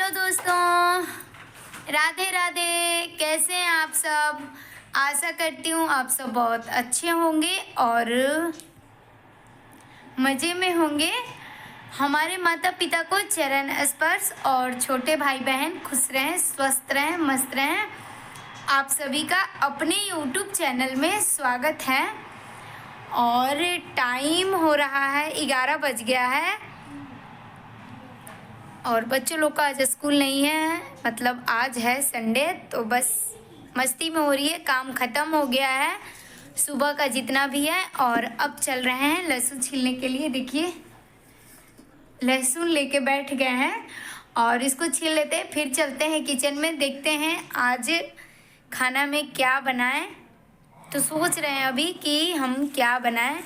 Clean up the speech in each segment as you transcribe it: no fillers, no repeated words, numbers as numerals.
Hello दोस्तों, राधे राधे। कैसे हैं आप सब? आशा करती हूँ आप सब बहुत अच्छे होंगे और मज़े में होंगे। हमारे माता पिता को चरण स्पर्श और छोटे भाई बहन खुश रहें, स्वस्थ रहें, मस्त रहें। आप सभी का अपने YouTube चैनल में स्वागत है। और टाइम हो रहा है 11 बज गया है और बच्चों लोग का आज स्कूल नहीं है, मतलब आज है संडे, तो बस मस्ती में हो रही है। काम ख़त्म हो गया है सुबह का जितना भी है और अब चल रहे हैं लहसुन छीलने के लिए। देखिए लहसुन लेके बैठ गए हैं और इसको छील लेते हैं, फिर चलते हैं किचन में, देखते हैं आज खाना में क्या बनाएं। तो सोच रहे हैं अभी कि हम क्या बनाएं।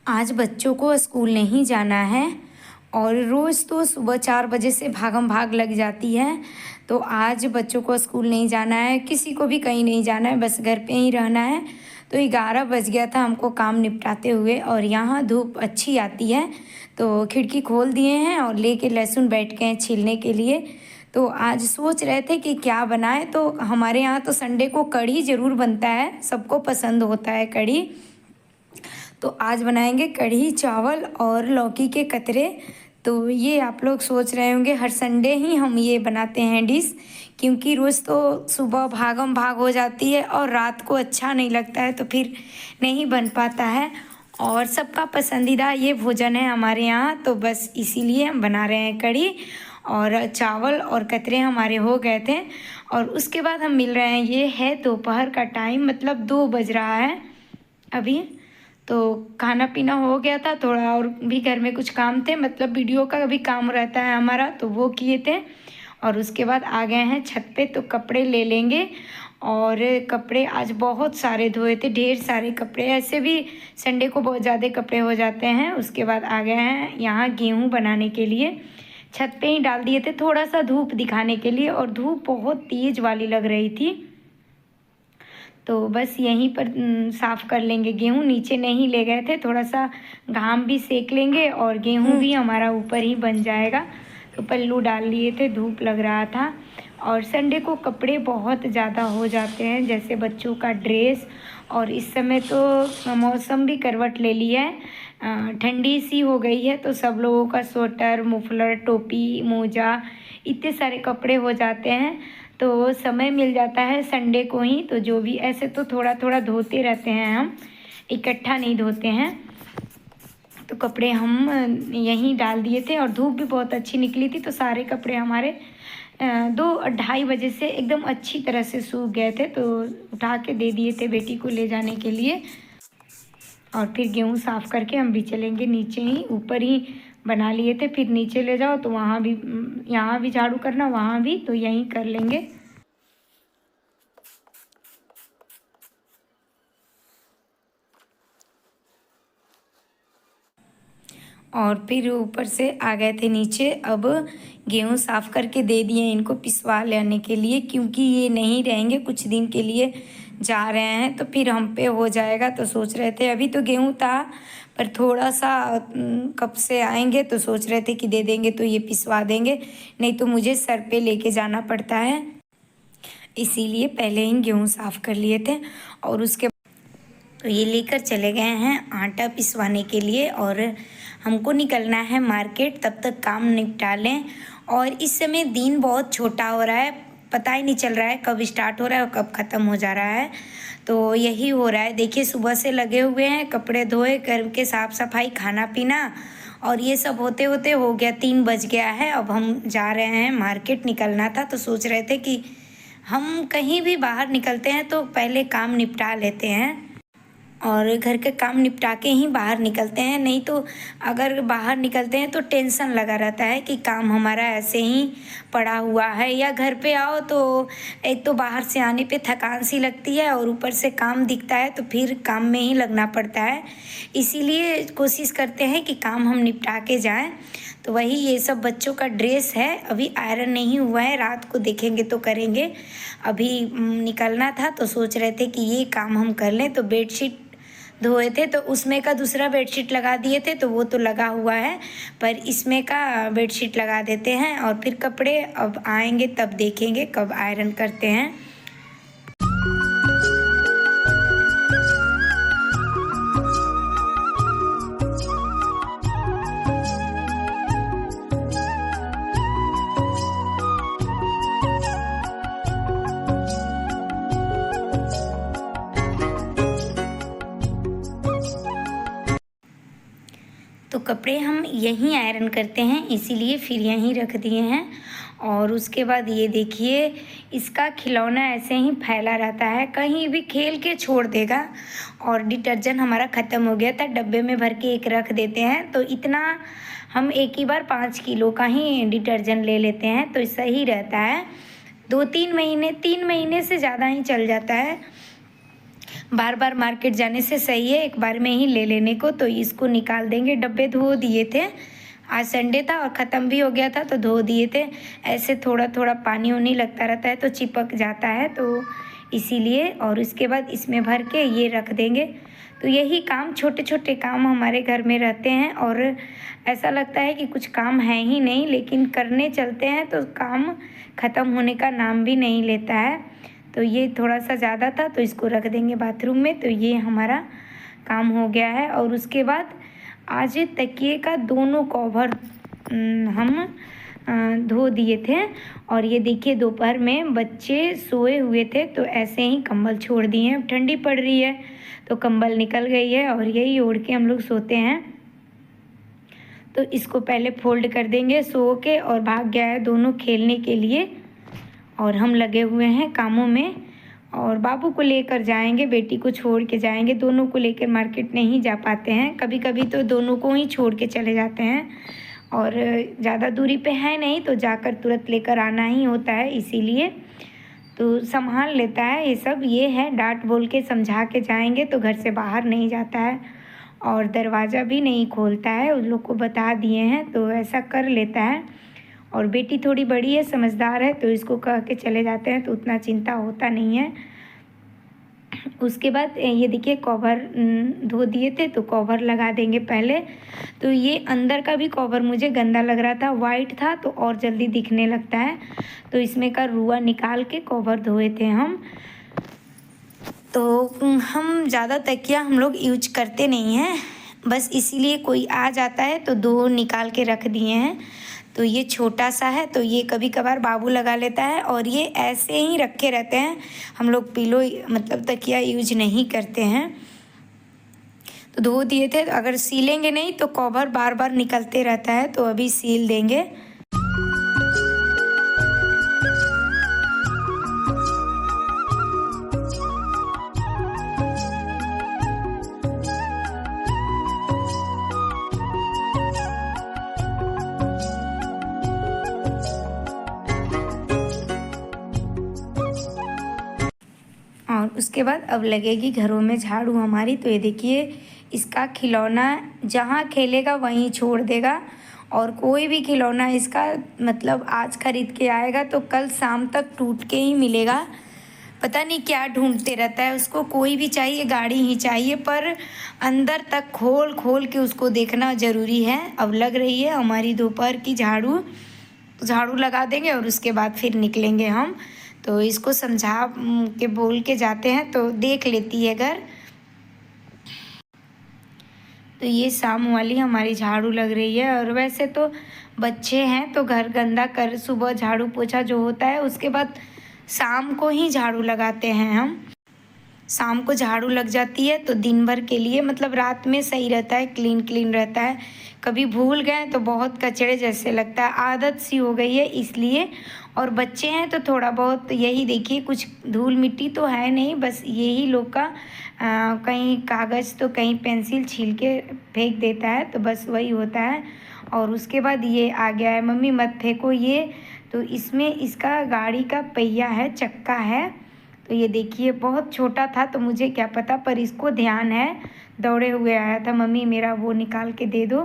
आज बच्चों को स्कूल नहीं जाना है और रोज़ तो सुबह 4 बजे से भागम भाग लग जाती है, तो आज बच्चों को स्कूल नहीं जाना है, किसी को भी कहीं नहीं जाना है, बस घर पे ही रहना है। तो 11 बज गया था हमको काम निपटाते हुए और यहाँ धूप अच्छी आती है तो खिड़की खोल दिए हैं और लेके लहसुन बैठ गए हैं छीलने के लिए। तो आज सोच रहे थे कि क्या बनाए, तो हमारे यहाँ तो संडे को कढ़ी ज़रूर बनता है, सबको पसंद होता है कढ़ी। तो आज बनाएंगे कढ़ी चावल और लौकी के कतरे। तो ये आप लोग सोच रहे होंगे हर संडे ही हम ये बनाते हैं डिश, क्योंकि रोज़ तो सुबह भागम भाग हो जाती है और रात को अच्छा नहीं लगता है तो फिर नहीं बन पाता है। और सबका पसंदीदा ये भोजन है हमारे यहाँ, तो बस इसीलिए हम बना रहे हैं कढ़ी। और चावल और कतरे हमारे हो गए थे और उसके बाद हम मिल रहे हैं। ये है दोपहर का टाइम, मतलब 2 बज रहा है अभी। तो खाना पीना हो गया था, थोड़ा और भी घर में कुछ काम थे, मतलब वीडियो का भी काम रहता है हमारा, तो वो किए थे। और उसके बाद आ गए हैं छत पे, तो कपड़े ले लेंगे। और कपड़े आज बहुत सारे धोए थे, ढेर सारे कपड़े, ऐसे भी संडे को बहुत ज़्यादा कपड़े हो जाते हैं। उसके बाद आ गए हैं यहाँ गेहूँ बनाने के लिए, छत पे ही डाल दिए थे थोड़ा सा धूप दिखाने के लिए, और धूप बहुत तेज़ वाली लग रही थी। तो बस यहीं पर साफ़ कर लेंगे गेहूँ, नीचे नहीं ले गए थे, थोड़ा सा घाम भी सेक लेंगे और गेहूँ भी हमारा ऊपर ही बन जाएगा। तो पल्लू डाल लिए थे, धूप लग रहा था। और संडे को कपड़े बहुत ज़्यादा हो जाते हैं, जैसे बच्चों का ड्रेस, और इस समय तो मौसम भी करवट ले लिया है, ठंडी सी हो गई है, तो सब लोगों का स्वेटर, मुफलर, टोपी, मोजा, इतने सारे कपड़े हो जाते हैं। तो समय मिल जाता है संडे को ही, तो जो भी, ऐसे तो थोड़ा थोड़ा धोते रहते हैं हम, इकट्ठा नहीं धोते हैं। तो कपड़े हम यहीं डाल दिए थे और धूप भी बहुत अच्छी निकली थी, तो सारे कपड़े हमारे 2-2:30 बजे से एकदम अच्छी तरह से सूख गए थे। तो उठा के दे दिए थे बेटी को ले जाने के लिए। और फिर गेहूँ साफ़ करके हम भी चलेंगे नीचे ही, ऊपर ही बना लिए थे, फिर नीचे ले जाओ तो वहाँ भी, यहाँ भी झाड़ू करना, वहाँ भी, तो यहीं कर लेंगे। और फिर ऊपर से आ गए थे नीचे। अब गेहूँ साफ़ करके दे दिए इनको पिसवा लेने के लिए, क्योंकि ये नहीं रहेंगे, कुछ दिन के लिए जा रहे हैं, तो फिर हम पे हो जाएगा। तो सोच रहे थे, अभी तो गेहूँ था पर थोड़ा सा कब से आएंगे, तो सोच रहे थे कि दे देंगे तो ये पिसवा देंगे, नहीं तो मुझे सर पे लेके जाना पड़ता है, इसीलिए पहले ही गेहूँ साफ़ कर लिए थे। और उसके तो ये लेकर चले गए हैं आटा पिसवाने के लिए और हमको निकलना है मार्केट, तब तक काम निपटा लें। और इस समय दिन बहुत छोटा हो रहा है, पता ही नहीं चल रहा है कब स्टार्ट हो रहा है और कब ख़त्म हो जा रहा है। तो यही हो रहा है, देखिए सुबह से लगे हुए हैं, कपड़े धोए, घर के साफ़ सफाई, खाना पीना, और ये सब होते होते हो गया 3 बज गया है। अब हम जा रहे हैं मार्केट, निकलना था, तो सोच रहे थे कि हम कहीं भी बाहर निकलते हैं तो पहले काम निपटा लेते हैं और घर के काम निपटा के ही बाहर निकलते हैं, नहीं तो अगर बाहर निकलते हैं तो टेंशन लगा रहता है कि काम हमारा ऐसे ही पड़ा हुआ है। या घर पे आओ तो एक तो बाहर से आने पे थकान सी लगती है और ऊपर से काम दिखता है, तो फिर काम में ही लगना पड़ता है। इसीलिए कोशिश करते हैं कि काम हम निपटा के जाएं। तो वही ये सब बच्चों का ड्रेस है, अभी आयरन नहीं हुआ है, रात को देखेंगे तो करेंगे। अभी निकलना था तो सोच रहे थे कि ये काम हम कर लें। तो बेडशीट धोए थे तो उसमें का दूसरा बेडशीट लगा दिए थे, तो वो तो लगा हुआ है, पर इसमें का बेडशीट लगा देते हैं और फिर कपड़े अब आएंगे तब देखेंगे कब आयरन करते हैं। तो कपड़े हम यहीं आयरन करते हैं, इसीलिए फिर यहीं रख दिए हैं। और उसके बाद ये देखिए, इसका खिलौना ऐसे ही फैला रहता है, कहीं भी खेल के छोड़ देगा। और डिटर्जेंट हमारा ख़त्म हो गया था, डब्बे में भर के एक रख देते हैं, तो इतना हम एक ही बार 5 किलो का ही डिटर्जेंट ले लेते हैं, तो सही रहता है। 2-3 महीने, 3 महीने से ज़्यादा ही चल जाता है। बार बार मार्केट जाने से सही है एक बार में ही ले लेने को। तो इसको निकाल देंगे, डब्बे धो दिए थे, आज संडे था और ख़त्म भी हो गया था तो धो दिए थे। ऐसे थोड़ा थोड़ा पानी वानी लगता रहता है तो चिपक जाता है, तो इसीलिए। और उसके बाद इसमें भर के ये रख देंगे। तो यही काम, छोटे छोटे काम हमारे घर में रहते हैं और ऐसा लगता है कि कुछ काम है ही नहीं, लेकिन करने चलते हैं तो काम ख़त्म होने का नाम भी नहीं लेता है। तो ये थोड़ा सा ज़्यादा था तो इसको रख देंगे बाथरूम में। तो ये हमारा काम हो गया है। और उसके बाद आज तकिए का दोनों कवर हम धो दिए थे। और ये देखिए, दोपहर में बच्चे सोए हुए थे तो ऐसे ही कंबल छोड़ दिए हैं। ठंडी पड़ रही है तो कंबल निकल गई है और यही ओढ़ के हम लोग सोते हैं। तो इसको पहले फोल्ड कर देंगे सो के। और भाग गया है दोनों खेलने के लिए और हम लगे हुए हैं कामों में। और बाबू को लेकर जाएंगे, बेटी को छोड़ के जाएंगे। दोनों को लेकर मार्केट नहीं जा पाते हैं, कभी कभी तो दोनों को ही छोड़ के चले जाते हैं। और ज़्यादा दूरी पे है नहीं तो जाकर तुरंत लेकर आना ही होता है, इसीलिए तो संभाल लेता है ये सब। ये है, डांट बोल के समझा के जाएंगे तो घर से बाहर नहीं जाता है और दरवाज़ा भी नहीं खोलता है। उन लोग को बता दिए हैं तो ऐसा कर लेता है। और बेटी थोड़ी बड़ी है, समझदार है, तो इसको कह के चले जाते हैं तो उतना चिंता होता नहीं है। उसके बाद ये देखिए, कवर धो दिए थे तो कवर लगा देंगे पहले। तो ये अंदर का भी कवर मुझे गंदा लग रहा था, वाइट था तो और जल्दी दिखने लगता है। तो इसमें का रुआ निकाल के कवर धोए थे हम। तो हम ज़्यादा तकिया हम लोग यूज करते नहीं हैं, बस इसीलिए कोई आ जाता है तो 2 निकाल के रख दिए हैं। तो ये छोटा सा है तो ये कभी कभार बाबू लगा लेता है और ये ऐसे ही रखे रहते हैं। हम लोग पिलो मतलब तकिया यूज नहीं करते हैं। तो धो दिए थे, तो अगर सीलेंगे नहीं तो कवर बार बार निकलते रहता है, तो अभी सील देंगे। और उसके बाद अब लगेगी घरों में झाड़ू हमारी। तो ये देखिए, इसका खिलौना जहाँ खेलेगा वहीं छोड़ देगा। और कोई भी खिलौना इसका मतलब आज खरीद के आएगा तो कल शाम तक टूट के ही मिलेगा। पता नहीं क्या ढूंढते रहता है, उसको कोई भी चाहिए, गाड़ी ही चाहिए, पर अंदर तक खोल खोल के उसको देखना ज़रूरी है। अब लग रही है हमारी दोपहर की झाड़ू, झाड़ू लगा देंगे और उसके बाद फिर निकलेंगे हम। तो इसको समझा के बोल के जाते हैं तो देख लेती है घर। तो ये शाम वाली हमारी झाड़ू लग रही है। और वैसे तो बच्चे हैं तो घर गंदा कर, सुबह झाड़ू पोछा जो होता है उसके बाद शाम को ही झाड़ू लगाते हैं हम। शाम को झाड़ू लग जाती है तो दिन भर के लिए मतलब रात में सही रहता है, क्लीन क्लीन रहता है। कभी भूल गए तो बहुत कचड़े जैसे लगता है, आदत सी हो गई है इसलिए। और बच्चे हैं तो थोड़ा बहुत यही देखिए, कुछ धूल मिट्टी तो है नहीं, बस यही लोग का कहीं कागज़ तो कहीं पेंसिल छील के फेंक देता है, तो बस वही होता है। और उसके बाद ये आ गया है, मम्मी मत फेंको ये। तो इसमें इसका गाड़ी का पहिया है, चक्का है। तो ये देखिए, बहुत छोटा था तो मुझे क्या पता, पर इसको ध्यान है, दौड़े हुए आया था, मम्मी मेरा वो निकाल के दे दो।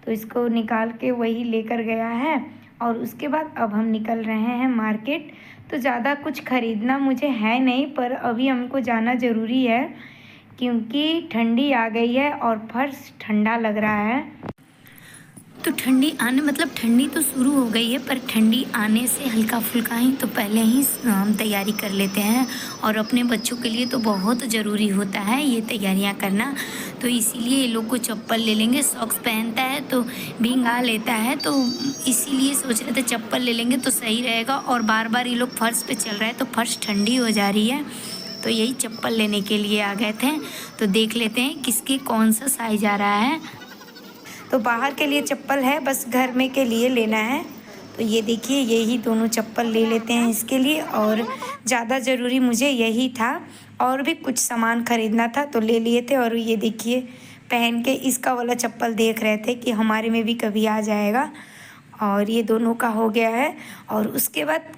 तो इसको निकाल के वही लेकर गया है। और उसके बाद अब हम निकल रहे हैं मार्केट। तो ज़्यादा कुछ ख़रीदना मुझे है नहीं, पर अभी हमको जाना ज़रूरी है क्योंकि ठंडी आ गई है और फर्श ठंडा लग रहा है। तो ठंडी आने मतलब ठंडी तो शुरू हो गई है, पर ठंडी आने से हल्का फुल्का ही तो पहले ही हम तैयारी कर लेते हैं। और अपने बच्चों के लिए तो बहुत ज़रूरी होता है ये तैयारियां करना। तो इसीलिए ये लोग को चप्पल ले लेंगे। सॉक्स पहनता है तो भींगा लेता है, तो इसीलिए सोच रहे थे चप्पल ले लेंगे तो सही रहेगा। और बार बार ये लोग फर्श पे चल रहे हैं तो फर्श ठंडी हो जा रही है, तो यही चप्पल लेने के लिए आ गए थे। तो देख लेते हैं किसके कौन सा साइज आ रहा है। तो बाहर के लिए चप्पल है, बस घर में के लिए लेना है। तो ये देखिए यही दोनों चप्पल ले लेते हैं इसके लिए। और ज़्यादा ज़रूरी मुझे यही था, और भी कुछ सामान ख़रीदना था तो ले लिए थे। और ये देखिए पहन के इसका वाला चप्पल देख रहे थे कि हमारे में भी कभी आ जाएगा। और ये दोनों का हो गया है। और उसके बाद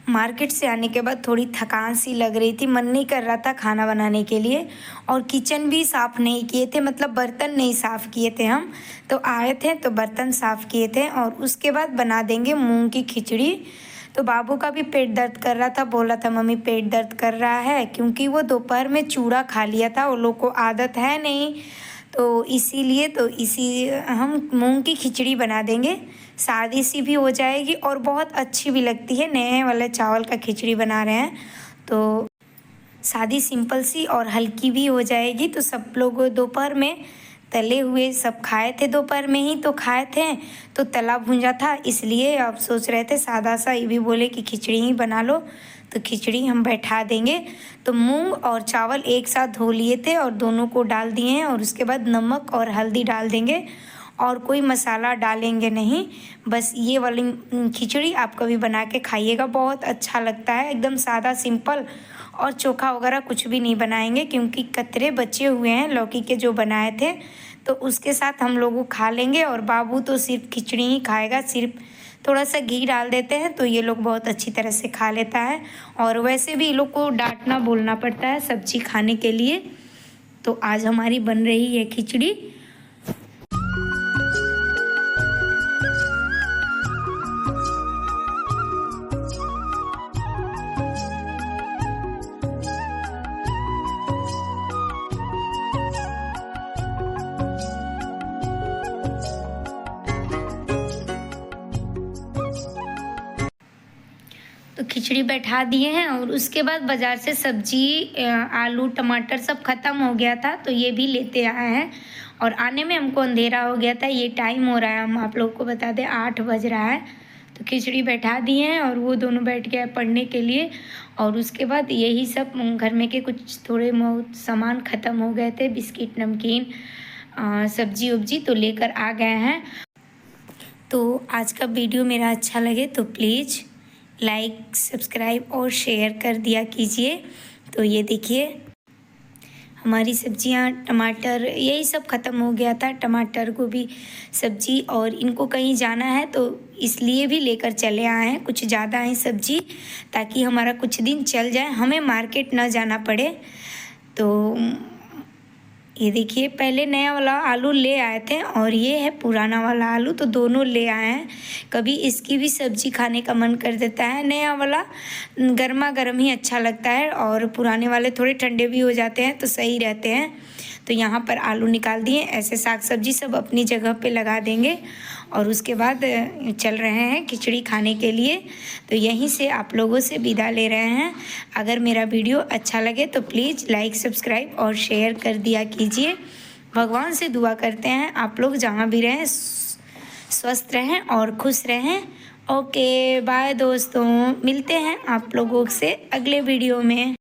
मार्केट से आने के बाद थोड़ी थकान सी लग रही थी, मन नहीं कर रहा था खाना बनाने के लिए। और किचन भी साफ़ नहीं किए थे, मतलब बर्तन नहीं साफ़ किए थे हम। तो आए थे तो बर्तन साफ़ किए थे। और उसके बाद बना देंगे मूंग की खिचड़ी। तो बाबू का भी पेट दर्द कर रहा था, बोला था मम्मी पेट दर्द कर रहा है, क्योंकि वो दोपहर में चूड़ा खा लिया था। वो लोग को आदत है नहीं, तो इसीलिए हम मूंग की खिचड़ी बना देंगे। सादी सी भी हो जाएगी और बहुत अच्छी भी लगती है। नए वाले चावल का खिचड़ी बना रहे हैं तो सादी सिंपल सी और हल्की भी हो जाएगी। तो सब लोग दोपहर में तले हुए सब खाए थे, दोपहर में ही तो खाए थे, तो तला भुंजा था, इसलिए अब सोच रहे थे सादा सा। ये भी बोले कि खिचड़ी ही बना लो, तो खिचड़ी हम बैठा देंगे। तो मूंग और चावल एक साथ धो लिए थे और दोनों को डाल दिए हैं। और उसके बाद नमक और हल्दी डाल देंगे और कोई मसाला डालेंगे नहीं। बस ये वाली खिचड़ी आप कभी बना के खाइएगा, बहुत अच्छा लगता है, एकदम सादा सिंपल। और चोखा वगैरह कुछ भी नहीं बनाएंगे, क्योंकि कतरे बचे हुए हैं लौकी के जो बनाए थे, तो उसके साथ हम लोग खा लेंगे। और बाबू तो सिर्फ खिचड़ी ही खाएगा, सिर्फ थोड़ा सा घी डाल देते हैं तो ये लोग बहुत अच्छी तरह से खा लेता है। और वैसे भी ये लोग को डांटना बोलना पड़ता है सब्जी खाने के लिए। तो आज हमारी बन रही है खिचड़ी। तो खिचड़ी बैठा दिए हैं। और उसके बाद बाज़ार से सब्जी आलू टमाटर सब ख़त्म हो गया था, तो ये भी लेते आए हैं। और आने में हमको अंधेरा हो गया था, ये टाइम हो रहा है, हम आप लोग को बता दें 8 बज रहा है। तो खिचड़ी बैठा दिए हैं और वो दोनों बैठ गए पढ़ने के लिए। और उसके बाद यही सब घर में के कुछ थोड़े बहुत सामान ख़त्म हो गए थे, बिस्किट नमकीन सब्जी उब्जी, तो लेकर आ गए हैं। तो आज का वीडियो मेरा अच्छा लगे तो प्लीज़ लाइक सब्सक्राइब और शेयर कर दिया कीजिए। तो ये देखिए हमारी सब्जियां टमाटर यही सब ख़त्म हो गया था, टमाटर गोभी सब्जी। और इनको कहीं जाना है तो इसलिए भी लेकर चले आए हैं, कुछ ज़्यादा है सब्जी, ताकि हमारा कुछ दिन चल जाए, हमें मार्केट ना जाना पड़े। तो ये देखिए पहले नया वाला आलू ले आए थे और ये है पुराना वाला आलू, तो दोनों ले आए हैं। कभी इसकी भी सब्ज़ी खाने का मन कर देता है, नया वाला गर्मा गर्म ही अच्छा लगता है और पुराने वाले थोड़े ठंडे भी हो जाते हैं तो सही रहते हैं। तो यहाँ पर आलू निकाल दिए, ऐसे साग सब्जी सब अपनी जगह पे लगा देंगे। और उसके बाद चल रहे हैं खिचड़ी खाने के लिए। तो यहीं से आप लोगों से विदा ले रहे हैं। अगर मेरा वीडियो अच्छा लगे तो प्लीज़ लाइक सब्सक्राइब और शेयर कर दिया कीजिए। भगवान से दुआ करते हैं आप लोग जहाँ भी रहें स्वस्थ रहें और खुश रहें। ओके बाय दोस्तों, मिलते हैं आप लोगों से अगले वीडियो में।